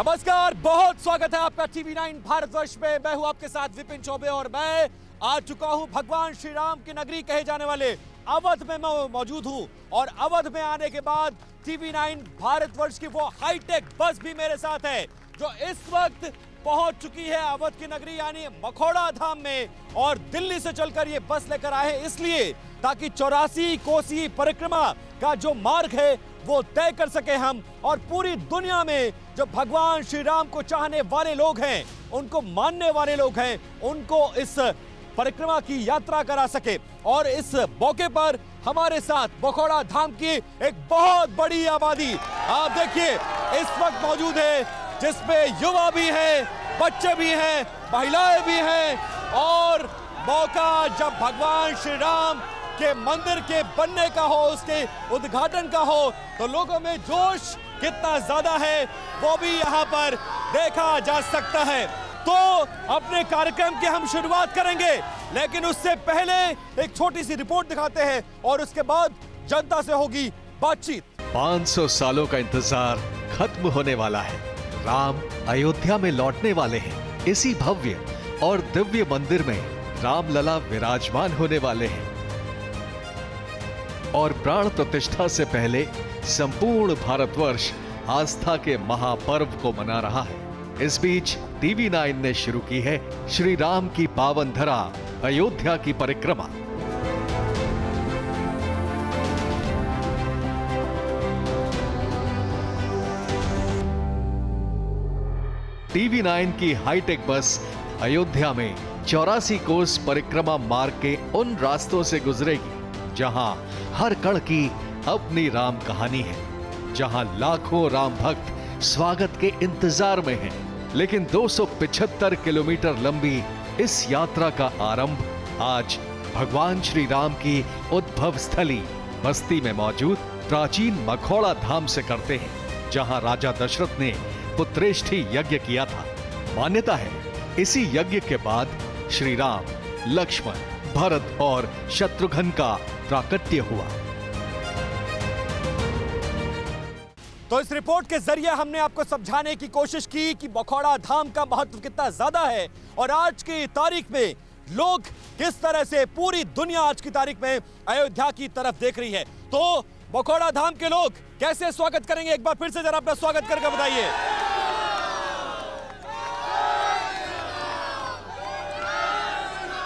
नमस्कार, बहुत स्वागत है आपका टीवी9 भारतवर्ष में। मैं हूं आपके साथ विपिन चौबे और मैं आ चुका हूं भगवान श्री राम की नगरी कहे जाने वाले अवध में मैं मौजूद हूं। और अवध में आने के बाद टीवी9 भारतवर्ष की वो हाईटेक बस भी मेरे साथ है जो इस वक्त पहुंच चुकी है अवध की नगरी यानी मखौड़ा धाम में। और दिल्ली से चलकर ये बस लेकर आए इसलिए ताकि 84 कोसी परिक्रमा का जो मार्ग है वो तय कर सके हम, और पूरी दुनिया में जो भगवान श्री राम को चाहने वाले लोग हैं, उनको मानने वाले लोग हैं, उनको इस परिक्रमा की यात्रा करा सके। और इस मौके पर हमारे साथ मखौड़ा धाम की एक बहुत बड़ी आबादी आप देखिए इस वक्त मौजूद है, जिसमें युवा भी हैं, बच्चे भी हैं, महिलाएं भी हैं। और मौका जब भगवान श्री राम के मंदिर के बनने का हो, उसके उद्घाटन का हो, तो लोगों में जोश कितना ज्यादा है वो भी यहाँ पर देखा जा सकता है। तो अपने कार्यक्रम की हम शुरुआत करेंगे, लेकिन उससे पहले एक छोटी सी रिपोर्ट दिखाते हैं और उसके बाद जनता से होगी बातचीत। 500 सालों का इंतजार खत्म होने वाला है। राम अयोध्या में लौटने वाले हैं। इसी भव्य और दिव्य मंदिर में रामलला विराजमान होने वाले हैं और प्राण प्रतिष्ठा से पहले संपूर्ण भारतवर्ष आस्था के महापर्व को मना रहा है। इस बीच टीवी9 ने शुरू की है श्री राम की पावन धरा अयोध्या की परिक्रमा। टीवी9 की हाईटेक बस अयोध्या में 84 कोस परिक्रमा मार्ग के उन रास्तों से गुजरेगी जहां हर कण की अपनी राम कहानी है, जहां लाखों राम भक्त स्वागत के इंतजार में हैं। लेकिन 275 किलोमीटर लंबी इस यात्रा का आरंभ आज भगवान श्री राम की उद्भव स्थली बस्ती में मौजूद प्राचीन मखौड़ा धाम से करते हैं, जहां राजा दशरथ ने पुत्रेष्ठी यज्ञ किया था। मान्यता है इसी यज्ञ के बाद श्री राम, लक्ष्मण, भरत और शत्रुघ्न का प्राकट्य हुआ। तो इस रिपोर्ट के जरिए हमने आपको समझाने की कोशिश की कि मखौड़ा धाम का महत्व कितना ज्यादा है और आज की तारीख में लोग किस तरह से, पूरी दुनिया आज की तारीख में अयोध्या की तरफ देख रही है। तो मखौड़ा धाम के लोग कैसे स्वागत करेंगे, एक बार फिर से जरा अपना स्वागत करके बताइए।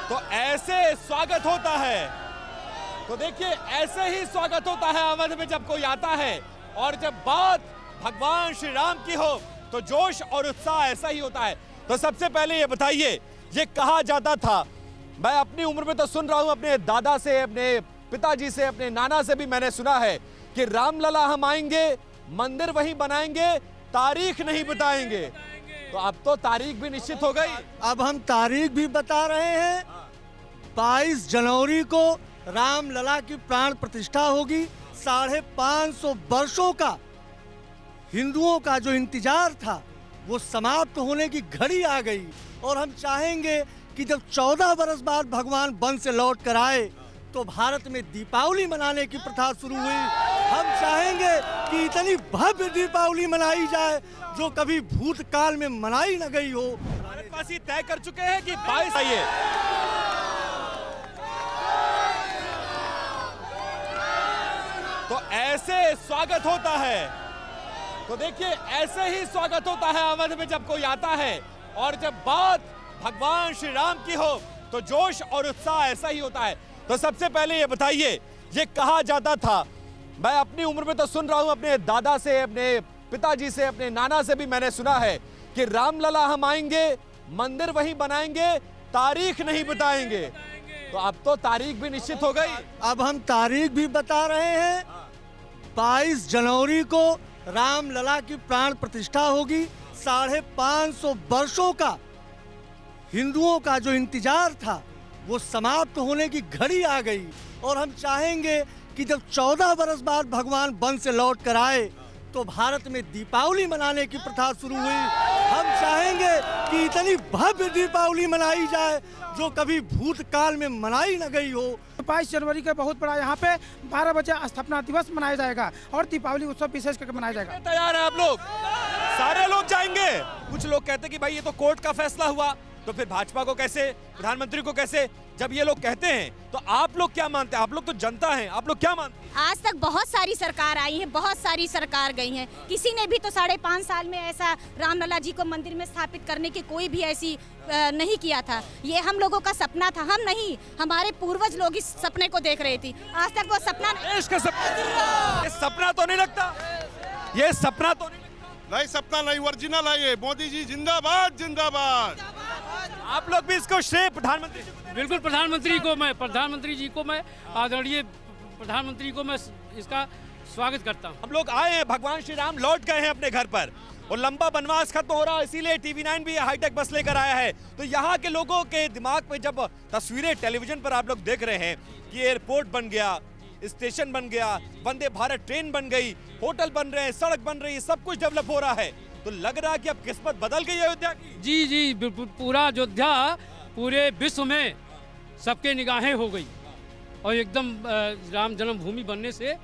तो ऐसे स्वागत होता है, तो देखिए ऐसे ही स्वागत होता है अवध में जब कोई आता है। और जब बात भगवान श्री राम की हो तो जोश और उत्साह ऐसा ही होता है। तो सबसे पहले ये बताइए, ये कहा जाता था, मैं अपनी उम्र में तो सुन रहा हूं, अपने दादा से, अपने पिताजी से, अपने नाना से भी मैंने सुना है कि रामलला हम आएंगे, मंदिर वहीं बनाएंगे, तारीख नहीं बताएंगे। तो अब तो तारीख भी निश्चित हो गई। अब हम तारीख भी बता रहे हैं। 22 जनवरी को रामलला की प्राण प्रतिष्ठा होगी। 550 वर्षों का हिंदुओं का जो इंतजार था वो समाप्त होने की घड़ी आ गई। और हम चाहेंगे कि जब 14 वर्ष बाद भगवान वन से लौट कर आए तो भारत में दीपावली मनाने की प्रथा शुरू हुई। हम चाहेंगे कि इतनी भव्य दीपावली मनाई जाए जो कभी भूतकाल में मनाई न गई हो। भारतवासी तय कर चुके हैं कि 22 आइए। तो ऐसे स्वागत होता है, तो देखिए ऐसे ही स्वागत होता है अवध में जब कोई आता है। और जब बात भगवान श्री राम की हो तो जोश और उत्साह ऐसा ही होता है। तो सबसे पहले ये बताइए, ये कहा जाता था, मैं अपनी उम्र में तो सुन रहा हूं, अपने दादा से, अपने पिताजी से, अपने नाना से भी मैंने सुना है कि रामलला हम आएंगे, मंदिर वहीं बनाएंगे, तारीख नहीं बताएंगे। तो अब तो तारीख भी निश्चित हो गई। अब हम तारीख भी बता रहे हैं। 22 जनवरी को रामलला की प्राण प्रतिष्ठा होगी। 550 वर्षों का हिंदुओं का जो इंतजार था वो समाप्त होने की घड़ी आ गई। और हम चाहेंगे कि जब 14 वर्ष बाद भगवान वन से लौट कर आए तो भारत में दीपावली मनाने की प्रथा शुरू हुई। हम चाहेंगे कि इतनी भव्य दीपावली मनाई जाए जो कभी भूतकाल में मनाई न गई हो। 22 जनवरी का बहुत बड़ा यहाँ पे 12 बजे स्थापना दिवस मनाया जाएगा और दीपावली उत्सव विशेष करके मनाया जाएगा। तैयार है आप लोग? सारे लोग जाएंगे। कुछ लोग कहते हैं कि भाई ये तो कोर्ट का फैसला हुआ, तो फिर भाजपा को कैसे, प्रधानमंत्री को कैसे? जब ये लोग कहते हैं तो आप लोग क्या मानते हैं? आप लोग तो जनता हैं, आप लोग क्या मानते हैं? आज तक बहुत सारी सरकार आई है, बहुत सारी सरकार गई हैं, किसी ने भी तो 5.5 साल में ऐसा रामलला जी को मंदिर में स्थापित करने की कोई भी ऐसी नहीं किया था। ये हम लोगों का सपना था, हम नहीं, हमारे पूर्वज लोग इस सपने को देख रहे थे। आज तक वो सपना देश का सपना, ये सपना तो नहीं लगता, ये सपना तो नहीं लगता। नहीं, सपना नहीं, ओरिजिनल है ये। मोदी जी जिंदाबाद, जिंदाबाद। आप लोग भी इसको श्रेय प्रधानमंत्री जी को देना बिल्कुल प्रधानमंत्री जी को मैं आदरणीय प्रधानमंत्री को मैं इसका स्वागत करता हूँ। हम लोग आए हैं, भगवान श्री राम लौट गए हैं अपने घर पर और लंबा वनवास खत्म हो रहा है, इसीलिए TV9 भी हाईटेक बस लेकर आया है। तो यहाँ के लोगों के दिमाग में जब तस्वीरें टेलीविजन पर आप लोग देख रहे हैं कि एयरपोर्ट बन गया, स्टेशन बन गया, वंदे भारत ट्रेन बन गई, होटल बन रहे हैं, सड़क बन रही है, सब कुछ डेवलप हो रहा है, तो लग रहा है कि अब किस्मत बदल गई अयोध्या की। जी बिल्कुल, पूरा अयोध्या पूरे विश्व में सबके निगाहें हो गई और एकदम राम जन्मभूमि बनने से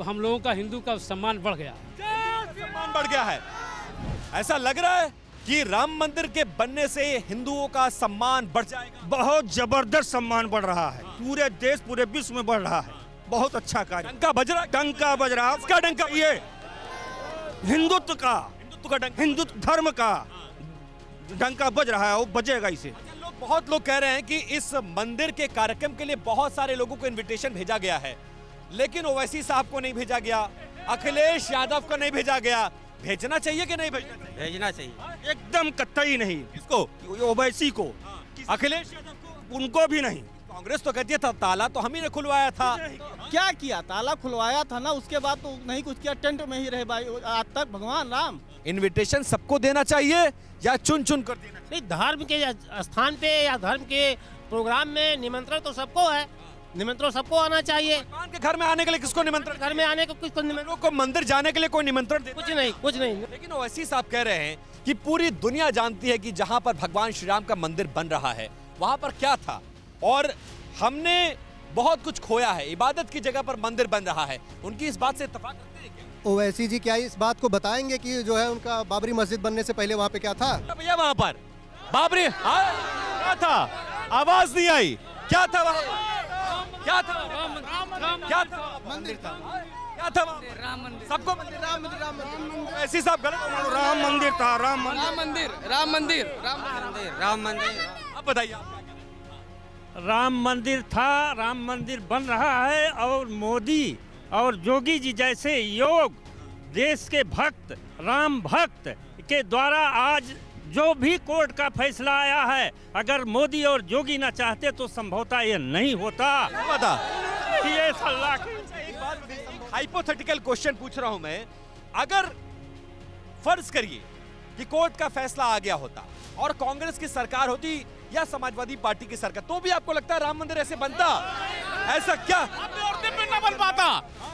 हम लोगों का, हिंदू का सम्मान बढ़ गया है। सम्मान बढ़ गया है, ऐसा लग रहा है कि राम मंदिर के बनने से हिंदुओं का सम्मान बढ़ जाएगा। बहुत जबरदस्त सम्मान बढ़ रहा है, पूरे देश पूरे विश्व में बढ़ रहा है। बहुत अच्छा कार्य। डंका बज रहा है, डंका बज रहा है। इसका डंका, ये हिंदुत्व का डंका, हिंदुत्व धर्म का डंका बज रहा है, वो बजेगा इसे। बहुत लोग कह रहे हैं कि इस मंदिर के कार्यक्रम के लिए बहुत सारे लोगों को इनविटेशन भेजा गया है, लेकिन ओवैसी साहब को नहीं भेजा गया, अखिलेश यादव को नहीं भेजा गया। भेजना चाहिए कि नहीं भेजना चाहिए? भेजना चाहिए, एकदम कतई नहीं। किसको? ओवैसी को, अखिलेश यादव को? उनको भी नहीं। कांग्रेस तो कहती था ताला तो हम ही ने खुलवाया था। क्या किया? ताला खुलवाया था ना, उसके बाद तो नहीं कुछ किया, टेंट में ही रहे भाई आज तक। भगवान राम, इनविटेशन सबको देना चाहिए या चुन चुन कर देना? नहीं, धर्म के स्थान पे या धर्म के प्रोग्राम में निमंत्रण तो सबको है, निमंत्रण सबको आना चाहिए। भगवान के घर में आने के लिए किसको निमंत्रण? घर में आने को किसको निमंत्रण? लोगों को मंदिर जाने के लिए कोई निमंत्रण दे? कुछ नहीं। लेकिन ओवैसी साहब कह रहे हैं कि पूरी दुनिया जानती है कि जहां पर भगवान श्री राम का मंदिर बन रहा है वहां पर क्या था, और हमने बहुत कुछ खोया है, इबादत की जगह पर मंदिर बन रहा है। उनकी इस बात से इत्तेफाक रखते हैं क्या? ओवैसी जी क्या इस बात को बताएंगे कि जो है उनका बाबरी मस्जिद बनने से पहले वहाँ पे क्या था? भैया वहां पर बाबरी क्या था? आवाज नहीं आई। क्या था वहां पर? क्या था? क्या था? मंदिर था। क्या था वहां पर? राम मंदिर, सबको मंदिर? राम मंदिर, राम मंदिर। ऐसी साहब गलत। राम मंदिर था, राम मंदिर। अब बताइए आप। राम मंदिर था, राम मंदिर बन रहा है, और मोदी और योगी जी जैसे योग देश के भक्त, राम भक्त के द्वारा आज जो भी कोर्ट का फैसला आया है, अगर मोदी और योगी ना चाहते तो संभवतः ये नहीं होता। बता ये सल्लाह एक बात, हाइपोथेटिकल क्वेश्चन पूछ रहा हूं मैं। अगर फर्ज करिए कि कोर्ट का फैसला आ गया होता और कांग्रेस की सरकार होती या समाजवादी पार्टी की सरकार, तो भी आपको लगता है राम मंदिर ऐसे बनता? ऐसा क्या? भव्य और दिव्य न बन पाता,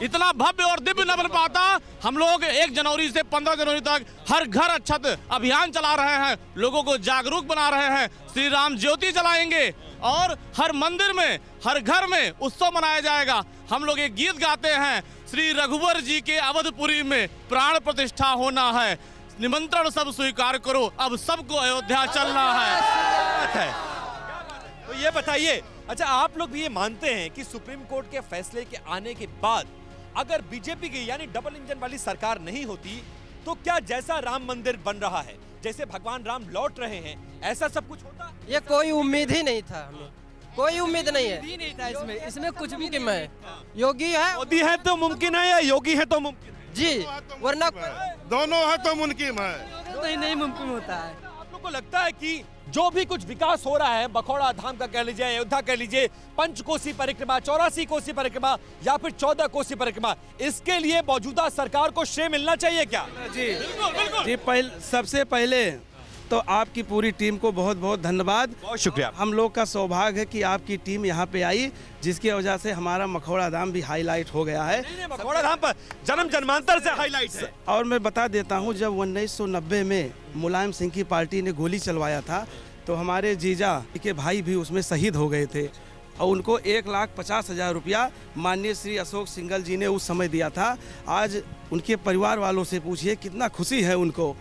इतना भव्य और दिव्य न बन पाता। हम लोग 1 जनवरी से 15 जनवरी तक हर घर अक्षत अभियान चला रहे हैं, लोगों को जागरूक बना रहे हैं, श्री राम ज्योति जलाएंगे और हर मंदिर में, हर घर में उत्सव मनाया जाएगा। हम लोग एक गीत गाते हैं, श्री रघुवर जी के अवधपुरी में प्राण प्रतिष्ठा होना है, निमंत्रण सब स्वीकार करो, अब सबको अयोध्या चलना है। तो ये बताइए, अच्छा आप लोग भी ये मानते हैं कि सुप्रीम कोर्ट के फैसले के आने के बाद अगर बीजेपी की यानी डबल इंजन वाली सरकार नहीं होती तो क्या जैसा राम मंदिर बन रहा है, जैसे भगवान राम लौट रहे हैं, ऐसा सब कुछ होता? ये कोई उम्मीद ही नहीं था, हमें कोई उम्मीद नहीं है। नहीं था इसमें कुछ भी कि मैं योगी है, मोदी है तो मुमकिन है या योगी है तो मुमकिन है? जी, वरना दोनों है तो मुमकिन है। नहीं मुमकिन होता है। आप लोग को लगता है कि जो भी कुछ विकास हो रहा है, बखौड़ा धाम का कह लीजिए, अयोध्या कह लीजिए, पंचकोसी परिक्रमा, 84 कोसी परिक्रमा या फिर 14 कोसी परिक्रमा, इसके लिए मौजूदा सरकार को श्रेय मिलना चाहिए क्या? जी बिल्कुल। जी, सबसे पहले तो आपकी पूरी टीम को बहुत बहुत धन्यवाद। बहुत शुक्रिया। हम लोग का सौभाग्य है कि आपकी टीम यहाँ पे आई, जिसकी वजह से हमारा मखौड़ा धाम भी हाईलाइट हो गया है। मखौड़ा धाम पर जन्म जन्मांतर से हाईलाइट है। और मैं बता देता हूँ, जब 1990 में मुलायम सिंह की पार्टी ने गोली चलवाया था तो हमारे जीजा के भाई भी उसमें शहीद हो गए थे और उनको 1,50,000 रुपया माननीय श्री अशोक सिंघल जी ने उस समय दिया था। आज उनके परिवार वालों से पूछिए कितना खुशी है उनको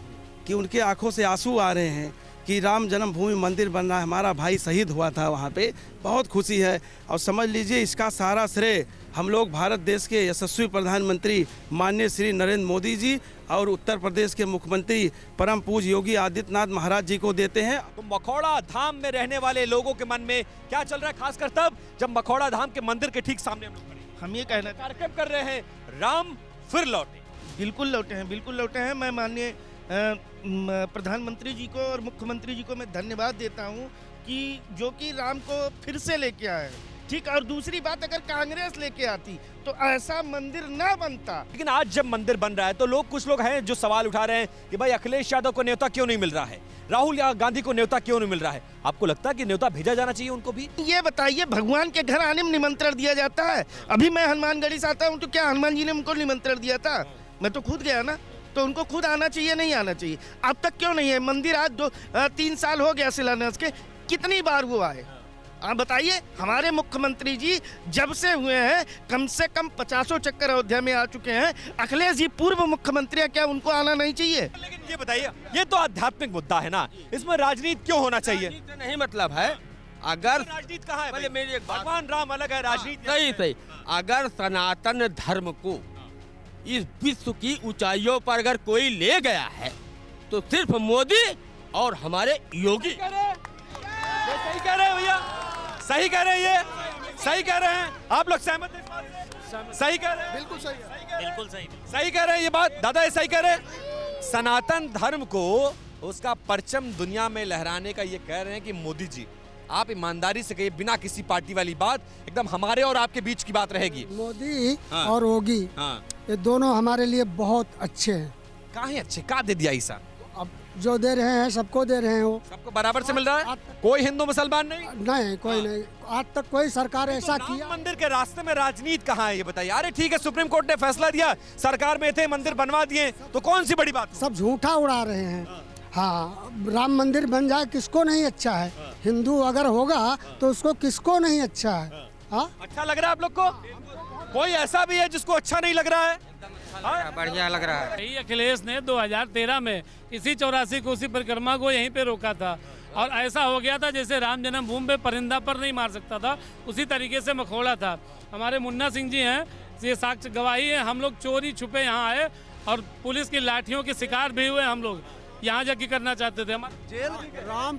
कि उनके आंखों से आंसू आ रहे हैं कि राम जन्मभूमि मंदिर बन रहा है, हमारा भाई शहीद हुआ था वहाँ पे, बहुत खुशी है। और समझ लीजिए इसका सारा श्रेय हम लोग भारत देश के यशस्वी प्रधानमंत्री माननीय श्री नरेंद्र मोदी जी और उत्तर प्रदेश के मुख्यमंत्री परम पूज्य योगी आदित्यनाथ महाराज जी को देते हैं। तो मखौड़ा धाम में रहने वाले लोगों के मन में क्या चल रहा है, खासकर तब जब मखौड़ा धाम के मंदिर के ठीक सामने हम लोग खड़े हैं। हम ये कहना कार्यक्रम कर रहे हैं, राम फिर लौटे। बिल्कुल लौटे हैं, बिल्कुल लौटे हैं। मैं माननीय प्रधानमंत्री जी को और मुख्यमंत्री जी को मैं धन्यवाद देता हूं कि जो कि राम को फिर से लेके आए। ठीक, और दूसरी बात, अगर कांग्रेस लेके आती तो ऐसा मंदिर ना बनता। लेकिन आज जब मंदिर बन रहा है तो कुछ लोग हैं जो सवाल उठा रहे हैं कि भाई अखिलेश यादव को न्योता क्यों नहीं मिल रहा है, राहुल गांधी को न्योता क्यों नहीं मिल रहा है। आपको लगता है कि न्योता भेजा जाना चाहिए उनको भी? ये बताइए, भगवान के घर आने में निमंत्रण दिया जाता है? अभी मैं हनुमानगढ़ी से आता हूँ तो क्या हनुमान जी ने उनको निमंत्रण दिया था? मैं तो खुद गया ना, तो उनको खुद आना चाहिए, नहीं आना चाहिए? अब तक क्यों नहीं है मंदिर? आज 3 साल हो गया शिलान्यास के, कितनी बार वो आए? आप बताइए। हमारे मुख्यमंत्री जी जब से हुए हैं कम से कम 50 चक्कर अयोध्या में आ चुके हैं। अखिलेश जी पूर्व मुख्यमंत्री, क्या उनको आना नहीं चाहिए? लेकिन ये बताइए, ये तो आध्यात्मिक मुद्दा है ना, इसमें राजनीति क्यों होना चाहिए? नहीं मतलब है, अगर राजनीति कहाँ है? मेरी एक बात, भगवान राम अलग है, राजनीति सही सही। अगर सनातन धर्म को इस विश्व की ऊंचाइयों पर अगर कोई ले गया है तो सिर्फ मोदी और हमारे योगी। सही कह रहे हैं भैया, सही कह रहे हैं, ये सही कह रहे हैं। आप लोग सहमत हैं इस बात से? सही कह रहे हैं, बिल्कुल सही, बिल्कुल सही, सही कह रहे हैं ये बात। दादा ये सही कह रहे हैं। सनातन धर्म को उसका परचम दुनिया में लहराने का ये कह रहे हैं कि मोदी जी आप ईमानदारी से कहिए, बिना किसी पार्टी वाली बात, एकदम हमारे और आपके बीच की बात रहेगी। मोदी और योगी ये दोनों हमारे लिए बहुत अच्छे हैं। कहाँ हैं अच्छे? कहाँ दे दिया ईसा? अब जो दे रहे हैं सबको दे रहे हैं, वो सबको बराबर से मिल रहा है, कोई हिंदू मुसलमान नहीं? नहीं, कोई नहीं। आज तक कोई सरकार ऐसा तो किया। मंदिर के रास्ते में राजनीति कहाँ है ये बताइए। अरे ठीक है, सुप्रीम कोर्ट ने फैसला दिया, सरकार में थे, मंदिर बनवा दिए, तो कौन सी बड़ी बात? सब झूठा उड़ा रहे हैं। हाँ, राम मंदिर बन जाए किसको नहीं अच्छा है? हिंदू अगर होगा तो उसको किसको नहीं अच्छा है? हाँ, अच्छा लग रहा है आप लोग को? कोई ऐसा भी है जिसको अच्छा नहीं लग रहा है? बढ़िया लग रहा है। यही अखिलेश ने 2013 में इसी 84 कोसी परिक्रमा को यहीं पे रोका था और ऐसा हो गया था जैसे राम जन्मभूमि पे परिंदा पर नहीं मार सकता था, उसी तरीके से मखौड़ा था। हमारे मुन्ना सिंह जी हैं, ये साक्ष्य गवाही है। हम लोग चोरी छुपे यहाँ आए और पुलिस की लाठियों के शिकार भी हुए। हम लोग यहाँ जाके करना चाहते थे। जेल राम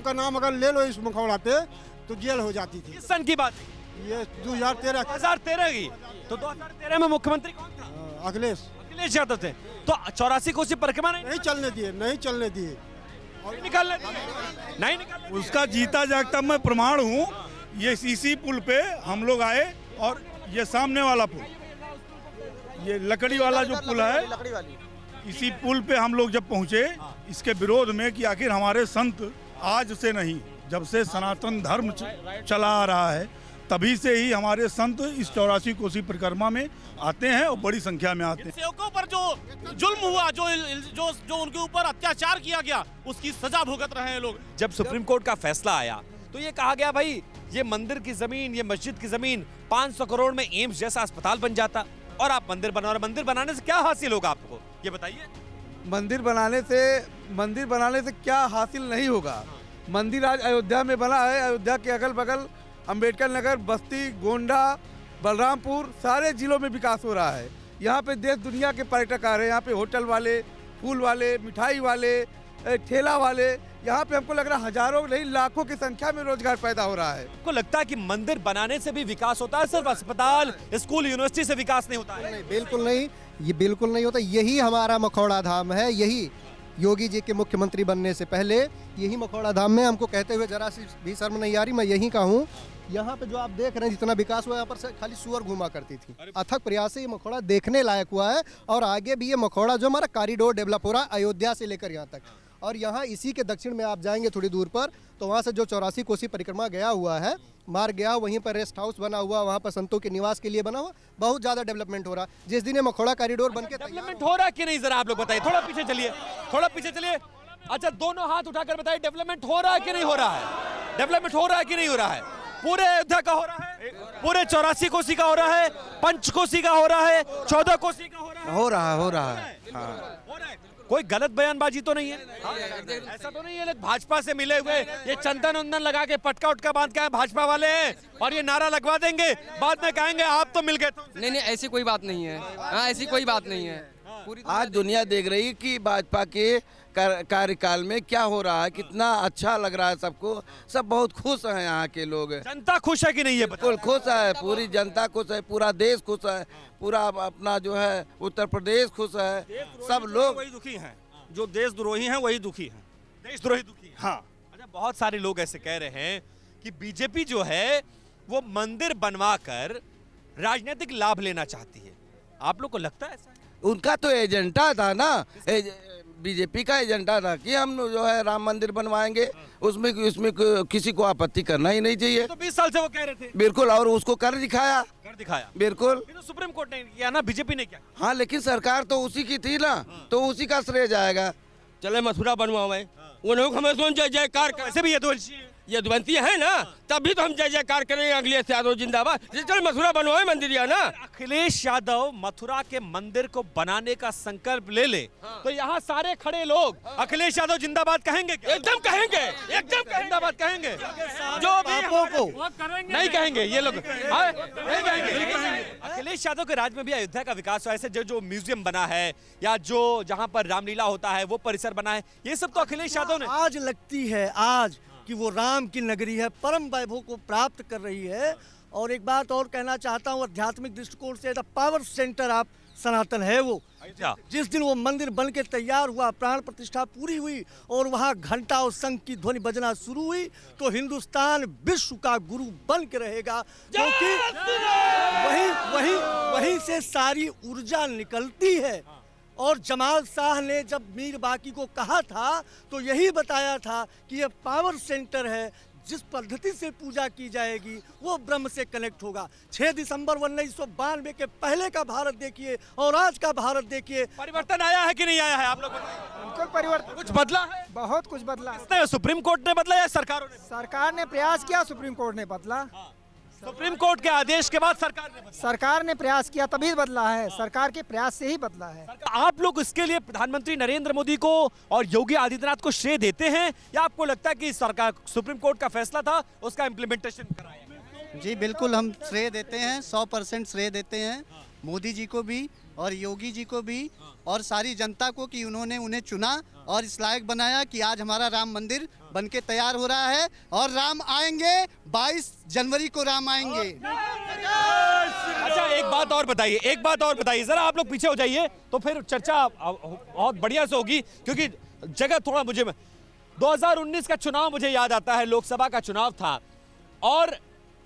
का नाम अगर ले लो इस मखौड़ा पे तो जेल हो जाती थी। किस सन की बात? ये 2013 की। तो 2013 में मुख्यमंत्री कौन था? अखिलेश यादव थे। तो 84 कोसी परिक्रमा नहीं चलने दिए, नहीं चलने दिए और निकालने दिए, नहीं निकालने। उसका जीता जागता मैं प्रमाण हूँ। ये इसी पुल पे हम लोग आए और ये सामने वाला पुल, ये लकड़ी वाला जो पुल है, इसी पुल पे हम लोग जब पहुँचे इसके विरोध में कि आखिर हमारे संत आज से नहीं, जब से सनातन धर्म चला आ रहा है तभी से ही हमारे संत इस 84 कोसी परिक्रमा में आते हैं और बड़ी संख्या में आते हैं। सेवकों पर जो जुल्म हुआ, जो उनके ऊपर अत्याचार किया गया, उसकी सजा भुगत रहे हैं लोग। जब सुप्रीम कोर्ट का फैसला आया तो ये कहा गया भाई ये मंदिर की जमीन, ये मस्जिद की जमीन 500 करोड़ में एम्स जैसा अस्पताल बन जाता और आप मंदिर बना रहे। मंदिर बनाने से क्या हासिल होगा आपको, ये बताइए। मंदिर बनाने से क्या हासिल नहीं होगा। मंदिर आज अयोध्या में बना है, अयोध्या के अगल बगल अंबेडकर नगर, बस्ती, गोंडा, बलरामपुर, सारे जिलों में विकास हो रहा है। यहाँ पे देश दुनिया के पर्यटक आ रहे हैं। यहाँ पे होटल वाले, फूल वाले, मिठाई वाले, ठेला वाले, यहाँ पे हमको लग रहा है हजारों नहीं लाखों की संख्या में रोजगार पैदा हो रहा है। आपको लगता है कि मंदिर बनाने से भी विकास होता है, सिर्फ अस्पताल, स्कूल, यूनिवर्सिटी से विकास नहीं होता है? नहीं, बिल्कुल नहीं, ये बिल्कुल नहीं होता। यही हमारा मखौड़ा धाम है। यही योगी जी के मुख्यमंत्री बनने से पहले यही मखौड़ा धाम में, हमको कहते हुए जरा सी भी शर्म नहीं आ रही, मैं यहीं का हूँ। यहाँ पे जो आप देख रहे हैं जितना विकास हुआ, यहाँ पर खाली सुअर घुमा करती थी। अथक प्रयास से ये मखौड़ा देखने लायक हुआ है और आगे भी ये मखौड़ा जो हमारा कॉरिडोर डेवलप हो रहा है अयोध्या से लेकर यहाँ तक। और यहाँ इसी के दक्षिण में आप जाएंगे थोड़ी दूर पर तो वहाँ से जो 84 कोसी परिक्रमा गया हुआ है, मार्ग गया, वहीं पर रेस्ट हाउस बना हुआ, वहाँ पर संतों के निवास के लिए बना हुआ, बहुत ज़्यादा डेवलपमेंट हो रहा है। जिस दिन ये मखौड़ा कॉरिडोर बन के डेवलपमेंट हो रहा है कि नहीं, जरा आप लोग बताइए। थोड़ा पीछे चलिए, थोड़ा पीछे चलिए। अच्छा, दोनों हाथ उठाकर बताइए, डेवलपमेंट हो रहा है कि नहीं हो रहा है? डेवलपमेंट हो रहा है कि नहीं हो रहा है? पूरे अयोध्या का हो रहा है, पूरे 84 कोसी का हो रहा है, पंचकोसी का हो रहा है, 14 कोसी का हो रहा है। हो रहा है। हो रहा है, कोई गलत बयानबाजी तो नहीं है? ऐसा तो नहीं है लोग भाजपा से मिले हुए ये चंदन उंदन लगा के पटका उटका बांध के भाजपा वाले हैं और ये नारा लगवा देंगे, बाद में कहेंगे आप तो मिल गए थे। नहीं ऐसी कोई बात नहीं है। हाँ, ऐसी कोई बात नहीं है। आज दुनिया देख रही कि भाजपा के कार्यकाल में क्या हो रहा है, कितना अच्छा लग रहा है सबको, सब बहुत खुश हैं यहाँ के लोग। जनता खुश है कि नहीं है? बिल्कुल खुश है, पूरी जनता खुश है, पूरा देश खुश है, पूरा अपना जो है उत्तर प्रदेश खुश है, सब लोग वही दुखी हैं, जो देशद्रोही हैं वही दुखी हैं। देशद्रोही दुखी हैं। हाँ। अच्छा, बहुत सारे लोग ऐसे कह रहे हैं कि बीजेपी जो है वो मंदिर बनवाकर राजनीतिक लाभ लेना चाहती है, आप लोग को लगता है ऐसा? उनका तो एजेंडा था ना, बीजेपी का एजेंडा था कि हम जो है राम मंदिर बनवाएंगे, उसमें किसी को आपत्ति करना ही नहीं चाहिए। तो 20 साल से वो कह रहे थे। बिल्कुल, और उसको कर दिखाया। बिल्कुल। तो सुप्रीम कोर्ट ने किया ना, बीजेपी ने क्या? हाँ, लेकिन सरकार तो उसी की थी ना, तो उसी का श्रेय जाएगा। चले मथुरा बनवावे, उन्होंने हमें सुन जय जयकार कैसे भी ये द्वंती है ना, तभी तो हम जय जयकार करेंगे अखिलेश यादव जिंदाबाद। चल मथुरा बनवाए मंदिर या ना। अखिलेश यादव मथुरा के मंदिर को बनाने का संकल्प ले ले तो यहाँ सारे खड़े लोग अखिलेश यादव जिंदाबाद कहेंगे क्या? एकदम कहेंगे, एकदम जिंदाबाद कहेंगे। जो भी नहीं कहेंगे ये लोग, नहीं कहेंगे। अखिलेश यादव के राज में भी अयोध्या का विकास हुआ, ऐसे जो म्यूजियम बना है या जो जहाँ पर रामलीला होता है वो परिसर बना है, ये सब तो अखिलेश यादव ने। आज लगती है आज कि वो राम की नगरी है, परम वैभव को प्राप्त कर रही है। और एक बात और कहना चाहता हूँ, आध्यात्मिक दृष्टिकोण से द पावर सेंटर ऑफ सनातन है वो। जिस दिन वो मंदिर बन के तैयार हुआ, प्राण प्रतिष्ठा पूरी हुई और वहाँ घंटा और शंख की ध्वनि बजना शुरू हुई, तो हिंदुस्तान विश्व का गुरु बन के रहेगा, क्योंकि वहीं से सारी ऊर्जा निकलती है। और जमाल शाह ने जब मीर बाकी को कहा था तो यही बताया था कि ये पावर सेंटर है, जिस पद्धति से पूजा की जाएगी वो ब्रह्म से कनेक्ट होगा। 6 दिसंबर 1992 के पहले का भारत देखिए और आज का भारत देखिए, परिवर्तन आया है कि नहीं आया है? आप लोग बताइए। परिवर्तन कुछ बदला है? बहुत कुछ बदला। सुप्रीम कोर्ट ने बदला या सरकारों ने? सरकार ने प्रयास किया, सुप्रीम कोर्ट ने बदला। सुप्रीम कोर्ट के आदेश के बाद सरकार ने प्रयास किया तभी बदला है, सरकार के प्रयास से ही बदला है। आप लोग इसके लिए प्रधानमंत्री नरेंद्र मोदी को और योगी आदित्यनाथ को श्रेय देते हैं या आपको लगता है कि सरकार सुप्रीम कोर्ट का फैसला था उसका इम्प्लीमेंटेशन कराया? जी बिल्कुल, हम श्रेय देते हैं, 100% श्रेय देते हैं मोदी जी को भी और योगी जी को भी और सारी जनता को कि उन्होंने उन्हें चुना और इस लायक बनाया कि आज हमारा राम मंदिर बनके तैयार हो रहा है और राम आएंगे, 22 जनवरी को राम आएंगे। अच्छा, एक बात और बताइए, जरा आप लोग पीछे हो जाइए तो फिर चर्चा बहुत बढ़िया से होगी, क्योंकि जगह थोड़ा मुझे 2019 का चुनाव मुझे याद आता है, लोकसभा का चुनाव था और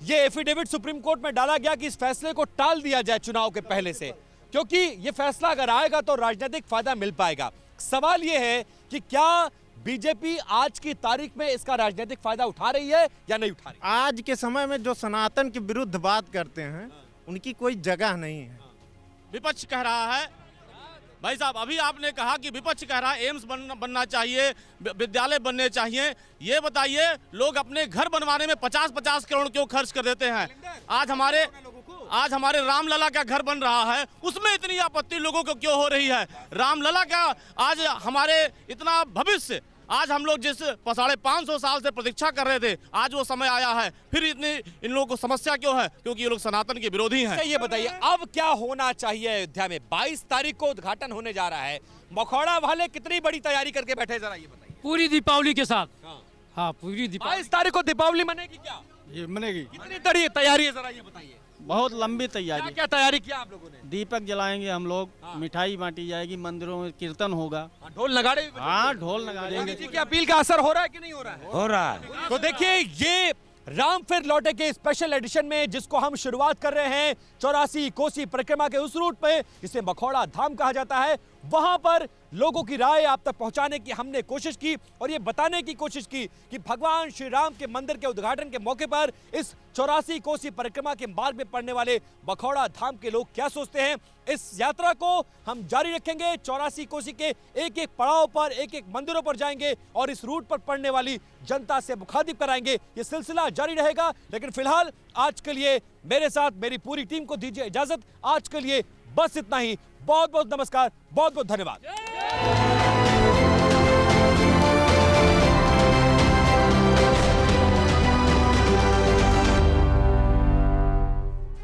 ये एफिडेविट सुप्रीम कोर्ट में डाला गया कि इस फैसले को टाल दिया जाए चुनाव के पहले से, क्योंकि ये फैसला अगर आएगा तो राजनीतिक फायदा मिल पाएगा। सवाल ये है कि क्या बीजेपी आज की तारीख में इसका राजनीतिक फायदा उठा रही है या नहीं उठा रही? आज के समय में जो सनातन के विरुद्ध बात करते हैं उनकी कोई जगह नहीं है। विपक्ष कह रहा है, भाई साहब अभी आपने कहा कि विपक्ष कह रहा है एम्स बनना चाहिए, विद्यालय बनने चाहिए। ये बताइए, लोग अपने घर बनवाने में 50-50 करोड़ क्यों खर्च कर देते हैं? आज हमारे रामलला का घर बन रहा है, उसमें इतनी आपत्ति लोगों को क्यों हो रही है? रामलला का आज हमारे इतना भविष्य, आज हम लोग जिस 550 साल से प्रतीक्षा कर रहे थे, आज वो समय आया है, फिर इतनी इन लोगों को समस्या क्यों है? क्योंकि ये लोग सनातन के विरोधी हैं। ये बताइए अब क्या होना चाहिए अयोध्या में? 22 तारीख को उद्घाटन होने जा रहा है, मखौड़ा वाले कितनी बड़ी तैयारी करके बैठे, जरा ये बताइए। पूरी दीपावली के साथ। हाँ, पूरी दीपावली। 22 तारीख को दीपावली मनेगी क्या? ये मनेगी। कितनी तैयारी है, जरा ये बताइए। बहुत लंबी तैयारी। क्या तैयारी किया आप लोगों ने? दीपक जलाएंगे हम लोग, मिठाई बांटी जाएगी, मंदिरों में कीर्तन होगा, ढोल नगाड़े। हाँ, ढोल नगाड़े। मोदी जी की अपील का असर हो रहा है कि नहीं हो रहा है? हो रहा है। तो देखिए, ये राम फिर लौटे के स्पेशल एडिशन में जिसको हम शुरुआत कर रहे हैं 84 कोसी परिक्रमा के उस रूट पे जिसे मखौड़ा धाम कहा जाता है, वहां पर लोगों की राय आप तक पहुंचाने की हमने कोशिश की और ये बताने की कोशिश की कि भगवान श्री राम के मंदिर के उद्घाटन के मौके पर इस 84 कोसी परिक्रमा के मार्ग में पड़ने वाले मखौड़ा धाम के लोग क्या सोचते हैं। इस यात्रा को हम जारी रखेंगे, 84 कोसी के एक एक पड़ाव पर, एक एक मंदिरों पर जाएंगे और इस रूट पर पड़ने वाली जनता से मुखातिब कराएंगे। ये सिलसिला जारी रहेगा, लेकिन फिलहाल आज के लिए मेरे साथ मेरी पूरी टीम को दीजिए इजाजत। आज के लिए बस इतना ही। बहुत बहुत नमस्कार, बहुत बहुत धन्यवाद। है।